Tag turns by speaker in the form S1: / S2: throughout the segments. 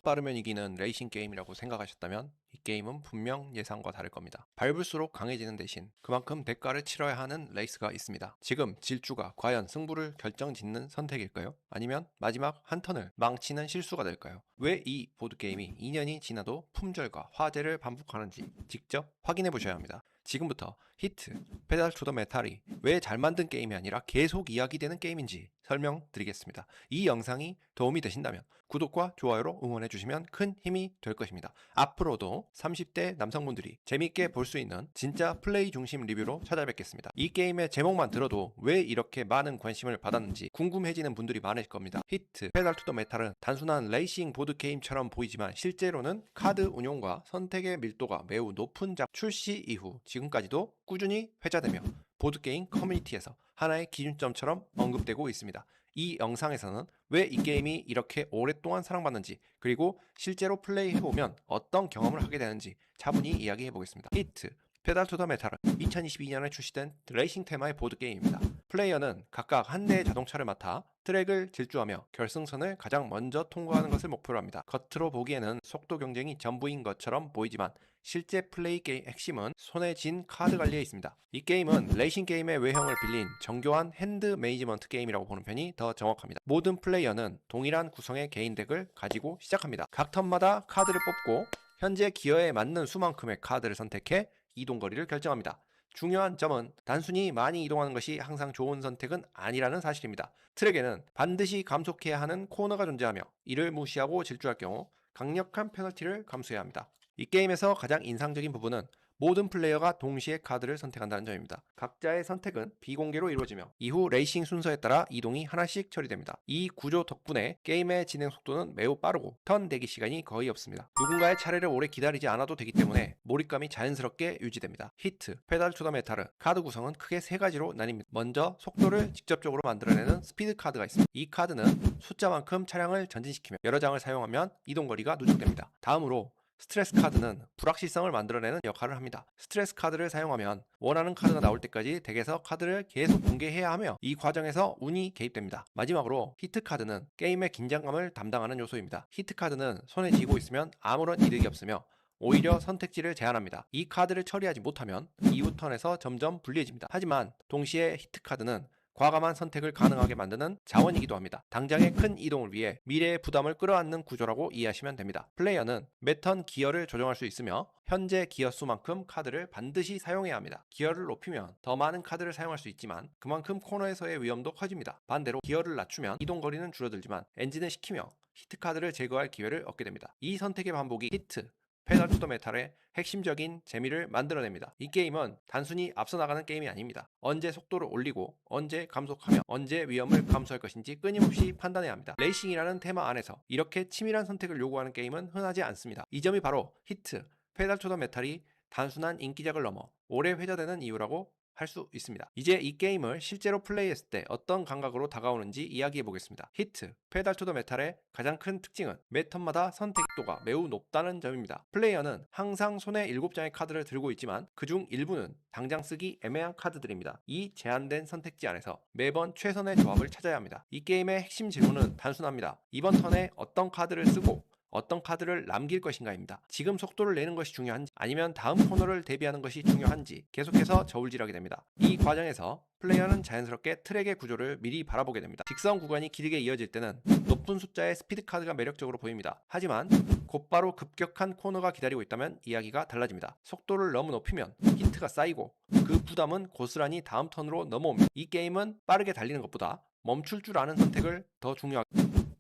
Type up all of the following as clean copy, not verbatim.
S1: 빠르면 이기는 레이싱 게임이라고 생각하셨다면 이 게임은 분명 예상과 다를 겁니다. 밟을수록 강해지는 대신 그만큼 대가를 치러야 하는 레이스가 있습니다. 지금 질주가 과연 승부를 결정짓는 선택일까요? 아니면 마지막 한 턴을 망치는 실수가 될까요? 왜 이 보드게임이 2년이 지나도 품절과 화제를 반복하는지 직접 확인해 보셔야 합니다. 지금부터 히트, 페달 투 더 메탈이 왜 잘 만든 게임이 아니라 계속 이야기되는 게임인지 설명드리겠습니다. 이 영상이 도움이 되신다면 구독과 좋아요로 응원해 주시면 큰 힘이 될 것입니다. 앞으로도 30대 남성분들이 재밌게 볼 수 있는 진짜 플레이 중심 리뷰로 찾아뵙겠습니다. 이 게임의 제목만 들어도 왜 이렇게 많은 관심을 받았는지 궁금해지는 분들이 많으실 겁니다. 히트, 페달 투 더 메탈은 단순한 레이싱 보드게임처럼 보이지만 실제로는 카드 운용과 선택의 밀도가 매우 높은 작 출시 이후 지금까지도 꾸준히 회자되며 보드게임 커뮤니티에서 하나의 기준점처럼 언급되고 있습니다. 이 영상에서는 왜 이 게임이 이렇게 오랫동안 사랑받는지, 그리고 실제로 플레이해보면 어떤 경험을 하게 되는지 차분히 이야기해보겠습니다. 히트, 페달 투 더 메탈은 2022년에 출시된 레이싱 테마의 보드게임입니다. 플레이어는 각각 한 대의 자동차를 맡아 트랙을 질주하며 결승선을 가장 먼저 통과하는 것을 목표로 합니다. 겉으로 보기에는 속도 경쟁이 전부인 것처럼 보이지만 실제 플레이 게임 핵심은 손에 쥔 카드 관리에 있습니다. 이 게임은 레이싱 게임의 외형을 빌린 정교한 핸드 매니지먼트 게임이라고 보는 편이 더 정확합니다. 모든 플레이어는 동일한 구성의 개인 덱을 가지고 시작합니다. 각 턴마다 카드를 뽑고 현재 기어에 맞는 수만큼의 카드를 선택해 이동거리를 결정합니다. 중요한 점은 단순히 많이 이동하는 것이 항상 좋은 선택은 아니라는 사실입니다. 트랙에는 반드시 감속해야 하는 코너가 존재하며 이를 무시하고 질주할 경우 강력한 페널티를 감수해야 합니다. 이 게임에서 가장 인상적인 부분은 모든 플레이어가 동시에 카드를 선택한다는 점입니다. 각자의 선택은 비공개로 이루어지며 이후 레이싱 순서에 따라 이동이 하나씩 처리됩니다. 이 구조 덕분에 게임의 진행 속도는 매우 빠르고 턴 대기 시간이 거의 없습니다. 누군가의 차례를 오래 기다리지 않아도 되기 때문에 몰입감이 자연스럽게 유지됩니다. 히트, 페달 투 더 메탈은 카드 구성은 크게 세 가지로 나뉩니다. 먼저 속도를 직접적으로 만들어내는 스피드 카드가 있습니다. 이 카드는 숫자만큼 차량을 전진시키며 여러 장을 사용하면 이동거리가 누적됩니다. 다음으로 스트레스 카드는 불확실성을 만들어내는 역할을 합니다. 스트레스 카드를 사용하면 원하는 카드가 나올 때까지 덱에서 카드를 계속 공개해야 하며 이 과정에서 운이 개입됩니다. 마지막으로 히트 카드는 게임의 긴장감을 담당하는 요소입니다. 히트 카드는 손에 쥐고 있으면 아무런 이득이 없으며 오히려 선택지를 제한합니다. 이 카드를 처리하지 못하면 이후 턴에서 점점 불리해집니다. 하지만 동시에 히트 카드는 과감한 선택을 가능하게 만드는 자원이기도 합니다. 당장의 큰 이동을 위해 미래의 부담을 끌어안는 구조라고 이해하시면 됩니다. 플레이어는 매 턴 기어를 조정할 수 있으며 현재 기어 수만큼 카드를 반드시 사용해야 합니다. 기어를 높이면 더 많은 카드를 사용할 수 있지만 그만큼 코너에서의 위험도 커집니다. 반대로 기어를 낮추면 이동 거리는 줄어들지만 엔진을 식히며 히트 카드를 제거할 기회를 얻게 됩니다. 이 선택의 반복이 히트, 페달 투 더 메탈의 핵심적인 재미를 만들어냅니다. 이 게임은 단순히 앞서 나가는 게임이 아닙니다. 언제 속도를 올리고 언제 감속하며 언제 위험을 감수할 것인지 끊임없이 판단해야 합니다. 레이싱이라는 테마 안에서 이렇게 치밀한 선택을 요구하는 게임은 흔하지 않습니다. 이 점이 바로 히트, 페달 투 더 메탈이 단순한 인기작을 넘어 오래 회자되는 이유라고 할 수 있습니다. 이제 이 게임을 실제로 플레이했을 때 어떤 감각으로 다가오는지 이야기해 보겠습니다. 히트, 페달 투 더 메탈의 가장 큰 특징은 매 턴마다 선택도가 매우 높다는 점입니다. 플레이어는 항상 손에 7장의 카드를 들고 있지만 그중 일부는 당장 쓰기 애매한 카드들입니다. 이 제한된 선택지 안에서 매번 최선의 조합을 찾아야 합니다. 이 게임의 핵심 질문은 단순합니다. 이번 턴에 어떤 카드를 쓰고 어떤 카드를 남길 것인가입니다. 지금 속도를 내는 것이 중요한지 아니면 다음 코너를 대비하는 것이 중요한지 계속해서 저울질하게 됩니다. 이 과정에서 플레이어는 자연스럽게 트랙의 구조를 미리 바라보게 됩니다. 직선 구간이 길게 이어질 때는 높은 숫자의 스피드 카드가 매력적으로 보입니다. 하지만 곧바로 급격한 코너가 기다리고 있다면 이야기가 달라집니다. 속도를 너무 높이면 히트가 쌓이고 그 부담은 고스란히 다음 턴으로 넘어옵니다. 이 게임은 빠르게 달리는 것보다 멈출 줄 아는 선택을 더 중요하게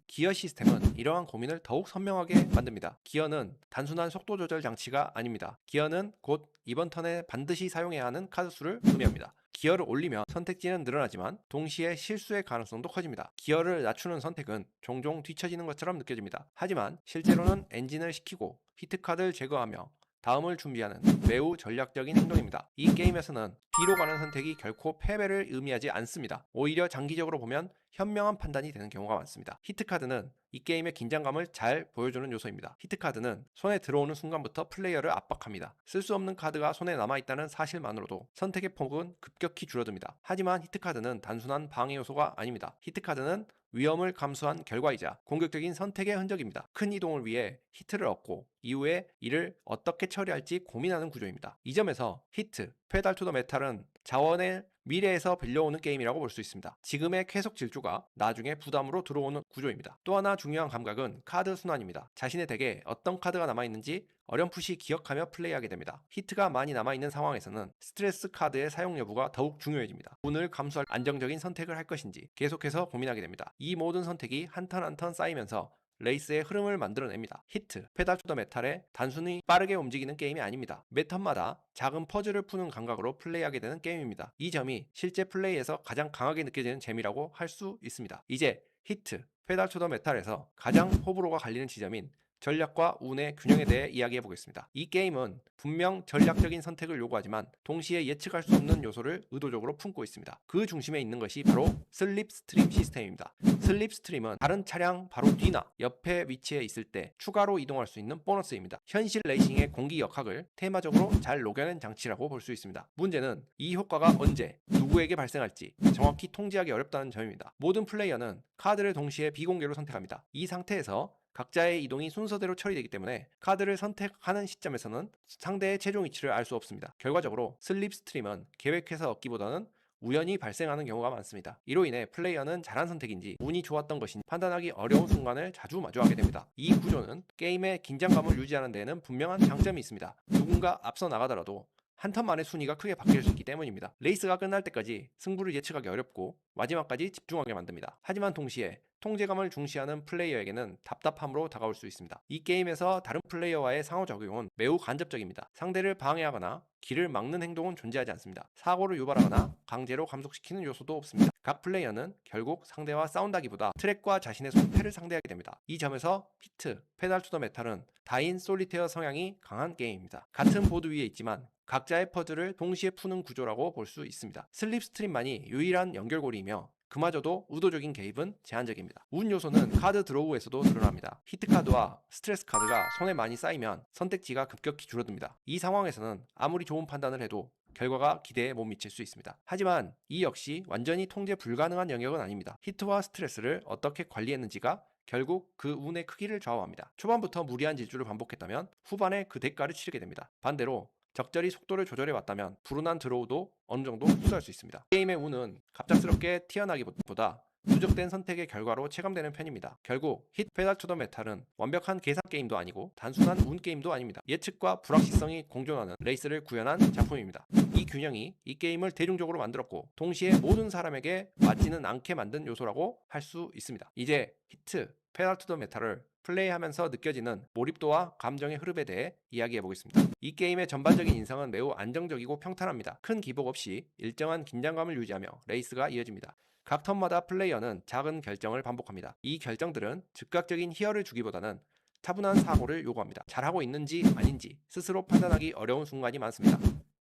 S1: 기어 시스템은 이러한 고민을 더욱 선명하게 만듭니다. 기어는 단순한 속도 조절 장치가 아닙니다. 기어는 곧 이번 턴에 반드시 사용해야 하는 카드 수를 의미합니다. 기어를 올리면 선택지는 늘어나지만 동시에 실수의 가능성도 커집니다. 기어를 낮추는 선택은 종종 뒤처지는 것처럼 느껴집니다. 하지만 실제로는 엔진을 식히고 히트카드를 제거하며 다음을 준비하는 매우 전략적인 행동입니다. 이 게임에서는 뒤로 가는 선택이 결코 패배를 의미하지 않습니다. 오히려 장기적으로 보면 현명한 판단이 되는 경우가 많습니다. 히트카드는 이 게임의 긴장감을 잘 보여주는 요소입니다. 히트카드는 손에 들어오는 순간부터 플레이어를 압박합니다. 쓸 수 없는 카드가 손에 남아있다는 사실만으로도 선택의 폭은 급격히 줄어듭니다. 하지만 히트카드는 단순한 방해 요소가 아닙니다. 히트카드는 위험을 감수한 결과이자 공격적인 선택의 흔적입니다. 큰 이동을 위해 히트를 얻고 이후에 이를 어떻게 처리할지 고민하는 구조입니다. 이 점에서 히트, 페달 투 더 메탈은 자원의 미래에서 빌려오는 게임이라고 볼 수 있습니다. 지금의 쾌속 질주가 나중에 부담으로 들어오는 구조입니다. 또 하나 중요한 감각은 카드 순환입니다. 자신의 덱에 어떤 카드가 남아있는지 어렴풋이 기억하며 플레이하게 됩니다. 히트가 많이 남아있는 상황에서는 스트레스 카드의 사용 여부가 더욱 중요해집니다. 운을 감수할 안정적인 선택을 할 것인지 계속해서 고민하게 됩니다. 이 모든 선택이 한 턴 한 턴 쌓이면서 레이스의 흐름을 만들어냅니다. 히트, 페달 투 더 메탈에 단순히 빠르게 움직이는 게임이 아닙니다. 매 턴마다 작은 퍼즐을 푸는 감각으로 플레이하게 되는 게임입니다. 이 점이 실제 플레이에서 가장 강하게 느껴지는 재미라고 할 수 있습니다. 이제 히트, 페달 투 더 메탈에서 가장 호불호가 갈리는 지점인 전략과 운의 균형에 대해 이야기해 보겠습니다. 이 게임은 분명 전략적인 선택을 요구하지만 동시에 예측할 수 없는 요소를 의도적으로 품고 있습니다. 그 중심에 있는 것이 바로 슬립 스트림 시스템입니다. 슬립 스트림은 다른 차량 바로 뒤나 옆에 위치해 있을 때 추가로 이동할 수 있는 보너스입니다. 현실 레이싱의 공기 역학을 테마적으로 잘 녹여낸 장치라고 볼 수 있습니다. 문제는 이 효과가 언제 누구에게 발생할지 정확히 통제하기 어렵다는 점입니다. 모든 플레이어는 카드를 동시에 비공개로 선택합니다. 이 상태에서 각자의 이동이 순서대로 처리되기 때문에 카드를 선택하는 시점에서는 상대의 최종 위치를 알 수 없습니다. 결과적으로 슬립 스트림은 계획해서 얻기보다는 우연히 발생하는 경우가 많습니다. 이로 인해 플레이어는 잘한 선택인지 운이 좋았던 것인지 판단하기 어려운 순간을 자주 마주하게 됩니다. 이 구조는 게임의 긴장감을 유지하는 데에는 분명한 장점이 있습니다. 누군가 앞서 나가더라도 한 턴 만에 순위가 크게 바뀔 수 있기 때문입니다. 레이스가 끝날 때까지 승부를 예측하기 어렵고 마지막까지 집중하게 만듭니다. 하지만 동시에 통제감을 중시하는 플레이어에게는 답답함으로 다가올 수 있습니다. 이 게임에서 다른 플레이어와의 상호작용은 매우 간접적입니다. 상대를 방해하거나 길을 막는 행동은 존재하지 않습니다. 사고를 유발하거나 강제로 감속시키는 요소도 없습니다. 각 플레이어는 결국 상대와 싸운다기보다 트랙과 자신의 손패를 상대하게 됩니다. 이 점에서 히트, 페달 투 더 메탈은 다인 솔리테어 성향이 강한 게임입니다. 같은 보드 위에 있지만 각자의 퍼즐을 동시에 푸는 구조라고 볼 수 있습니다. 슬립스트림만이 유일한 연결고리이며 그마저도 의도적인 개입은 제한적입니다. 운 요소는 카드 드로우에서도 드러납니다. 히트카드와 스트레스 카드가 손에 많이 쌓이면 선택지가 급격히 줄어듭니다. 이 상황에서는 아무리 좋은 판단을 해도 결과가 기대에 못 미칠 수 있습니다. 하지만 이 역시 완전히 통제 불가능한 영역은 아닙니다. 히트와 스트레스를 어떻게 관리했는지가 결국 그 운의 크기를 좌우합니다. 초반부터 무리한 질주를 반복했다면 후반에 그 대가를 치르게 됩니다. 반대로 적절히 속도를 조절해 왔다면 불운한 드로우도 어느 정도 흡수할 수 있습니다. 게임의 운은 갑작스럽게 튀어나기보다 누적된 선택의 결과로 체감되는 편입니다. 결국 히트 페달 투 더 메탈은 완벽한 계산 게임도 아니고 단순한 운 게임도 아닙니다. 예측과 불확실성이 공존하는 레이스를 구현한 작품입니다. 이 균형이 이 게임을 대중적으로 만들었고 동시에 모든 사람에게 맞지는 않게 만든 요소라고 할 수 있습니다. 이제 히트 페달 투 더 메탈을 플레이하면서 느껴지는 몰입도와 감정의 흐름에 대해 이야기해 보겠습니다. 이 게임의 전반적인 인상은 매우 안정적이고 평탄합니다. 큰 기복 없이 일정한 긴장감을 유지하며 레이스가 이어집니다. 각 턴마다 플레이어는 작은 결정을 반복합니다. 이 결정들은 즉각적인 희열을 주기보다는 차분한 사고를 요구합니다. 잘하고 있는지 아닌지 스스로 판단하기 어려운 순간이 많습니다.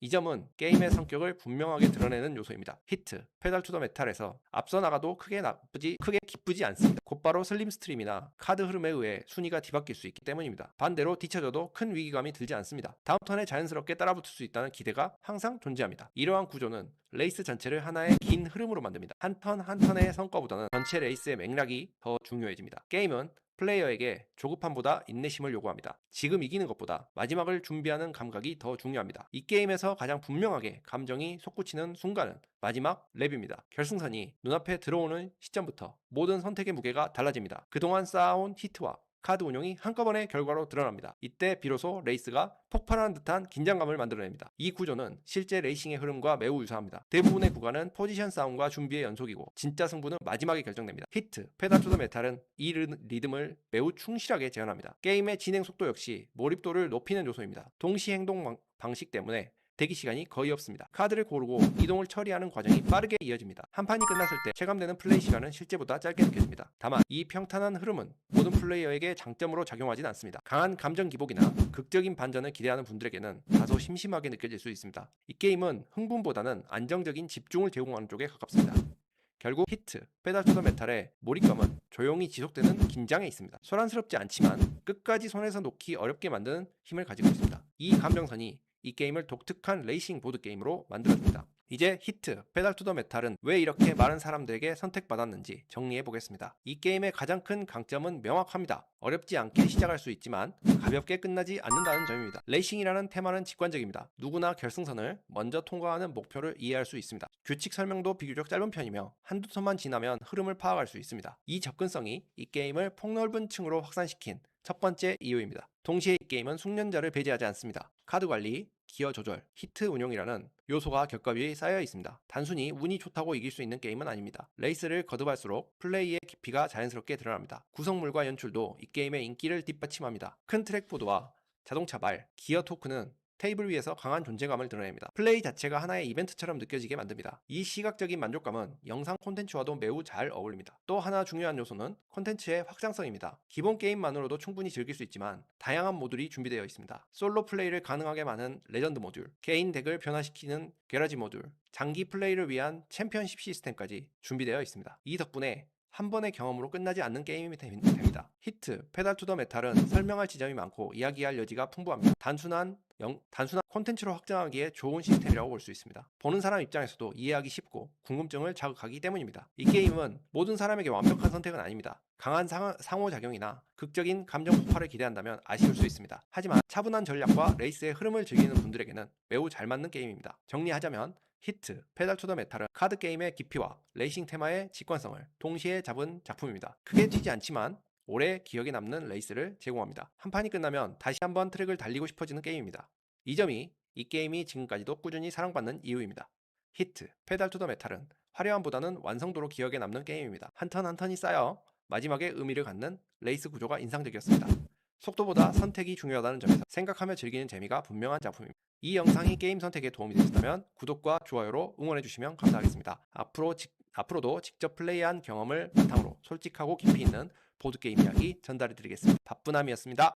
S1: 이 점은 게임의 성격을 분명하게 드러내는 요소입니다. 히트, 페달 투 더 메탈에서 앞서 나가도 크게 기쁘지 않습니다. 곧바로 슬림 스트림이나 카드 흐름에 의해 순위가 뒤바뀔 수 있기 때문입니다. 반대로 뒤쳐져도 큰 위기감이 들지 않습니다. 다음 턴에 자연스럽게 따라붙을 수 있다는 기대가 항상 존재합니다. 이러한 구조는 레이스 전체를 하나의 긴 흐름으로 만듭니다. 한 턴 한 턴의 성과보다는 전체 레이스의 맥락이 더 중요해집니다. 게임은 플레이어에게 조급함보다 인내심을 요구합니다. 지금 이기는 것보다 마지막을 준비하는 감각이 더 중요합니다. 이 게임에서 가장 분명하게 감정이 솟구치는 순간은 마지막 랩입니다. 결승선이 눈앞에 들어오는 시점부터 모든 선택의 무게가 달라집니다. 그동안 쌓아온 히트와 카드 운용이 한꺼번에 결과로 드러납니다. 이때 비로소 레이스가 폭발하는 듯한 긴장감을 만들어냅니다. 이 구조는 실제 레이싱의 흐름과 매우 유사합니다. 대부분의 구간은 포지션 싸움과 준비의 연속이고 진짜 승부는 마지막에 결정됩니다. 히트, 페달 투 더 메탈은 이 리듬을 매우 충실하게 재현합니다. 게임의 진행 속도 역시 몰입도를 높이는 요소입니다. 동시 행동 방식 때문에 대기 시간이 거의 없습니다. 카드를 고르고 이동을 처리하는 과정이 빠르게 이어집니다. 한 판이 끝났을 때 체감되는 플레이 시간은 실제보다 짧게 느껴집니다. 다만 이 평탄한 흐름은 모든 플레이어에게 장점으로 작용하진 않습니다. 강한 감정 기복이나 극적인 반전을 기대하는 분들에게는 다소 심심하게 느껴질 수 있습니다. 이 게임은 흥분보다는 안정적인 집중을 제공하는 쪽에 가깝습니다. 결국 히트, 페달 투 더 메탈의 몰입감은 조용히 지속되는 긴장에 있습니다. 소란스럽지 않지만 끝까지 손에서 놓기 어렵게 만드는 힘을 가지고 있습니다. 이 감정선이 이 게임을 독특한 레이싱 보드게임으로 만들어줍니다. 이제 히트, 페달 투 더 메탈은 왜 이렇게 많은 사람들에게 선택받았는지 정리해 보겠습니다. 이 게임의 가장 큰 강점은 명확합니다. 어렵지 않게 시작할 수 있지만 가볍게 끝나지 않는다는 점입니다. 레이싱이라는 테마는 직관적입니다. 누구나 결승선을 먼저 통과하는 목표를 이해할 수 있습니다. 규칙 설명도 비교적 짧은 편이며 한두 턴만 지나면 흐름을 파악할 수 있습니다. 이 접근성이 이 게임을 폭넓은 층으로 확산시킨 첫 번째 이유입니다. 동시에 이 게임은 숙련자를 배제하지 않습니다. 카드 관리, 기어 조절, 히트 운용이라는 요소가 겹겹이 쌓여 있습니다. 단순히 운이 좋다고 이길 수 있는 게임은 아닙니다. 레이스를 거듭할수록 플레이의 깊이가 자연스럽게 드러납니다. 구성물과 연출도 이 게임의 인기를 뒷받침합니다. 큰 트랙보드와 자동차 말, 기어 토크는 테이블 위에서 강한 존재감을 드러냅니다. 플레이 자체가 하나의 이벤트처럼 느껴지게 만듭니다. 이 시각적인 만족감은 영상 콘텐츠와도 매우 잘 어울립니다. 또 하나 중요한 요소는 콘텐츠의 확장성입니다. 기본 게임만으로도 충분히 즐길 수 있지만 다양한 모듈이 준비되어 있습니다. 솔로 플레이를 가능하게 하는 레전드 모듈, 개인 덱을 변화시키는 게라지 모듈, 장기 플레이를 위한 챔피언십 시스템까지 준비되어 있습니다. 이 덕분에 한 번의 경험으로 끝나지 않는 게임이 됩니다. 히트, 페달 투 더 메탈은 설명할 지점이 많고 이야기할 여지가 풍부합니다. 단순한 콘텐츠로 확장하기에 좋은 시스템이라고 볼 수 있습니다. 보는 사람 입장에서도 이해하기 쉽고 궁금증을 자극하기 때문입니다. 이 게임은 모든 사람에게 완벽한 선택은 아닙니다. 강한 상호작용이나 극적인 감정 폭발을 기대한다면 아쉬울 수 있습니다. 하지만 차분한 전략과 레이스의 흐름을 즐기는 분들에게는 매우 잘 맞는 게임입니다. 정리하자면 히트, 페달 투 더 메탈은 카드 게임의 깊이와 레이싱 테마의 직관성을 동시에 잡은 작품입니다. 크게 튀지 않지만 오래 기억에 남는 레이스를 제공합니다. 한 판이 끝나면 다시 한번 트랙을 달리고 싶어지는 게임입니다. 이 점이 이 게임이 지금까지도 꾸준히 사랑받는 이유입니다. 히트, 페달 투 더 메탈은 화려함보다는 완성도로 기억에 남는 게임입니다. 한 턴 한 턴이 쌓여 마지막에 의미를 갖는 레이스 구조가 인상적이었습니다. 속도보다 선택이 중요하다는 점에서 생각하며 즐기는 재미가 분명한 작품입니다. 이 영상이 게임 선택에 도움이 되셨다면 구독과 좋아요로 응원해주시면 감사하겠습니다. 앞으로도 직접 플레이한 경험을 바탕으로 솔직하고 깊이 있는 보드게임 이야기 전달해드리겠습니다. 바쁘남이었습니다.